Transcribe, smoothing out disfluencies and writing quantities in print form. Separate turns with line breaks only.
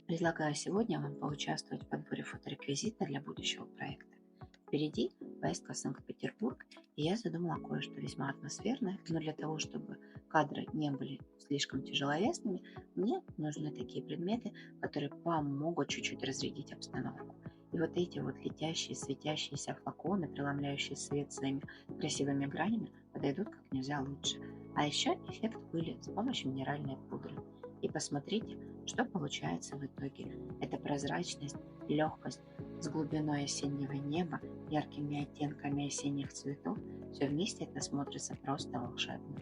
Предлагаю сегодня вам поучаствовать в подборе фотореквизита для будущего проекта. Впереди поездка в Санкт-Петербург, и я задумала кое-что весьма атмосферное, но для того, чтобы кадры не были слишком тяжеловесными, мне нужны такие предметы, которые помогут чуть-чуть разрядить обстановку. И вот эти вот летящие, светящиеся флаконы, преломляющие свет своими красивыми гранями, подойдут как нельзя лучше. А еще эффект пыли с помощью минеральной пудры. И посмотрите, что получается в итоге. Это прозрачность, легкость с глубиной осеннего неба, яркими оттенками осенних цветов. Все вместе это смотрится просто волшебно.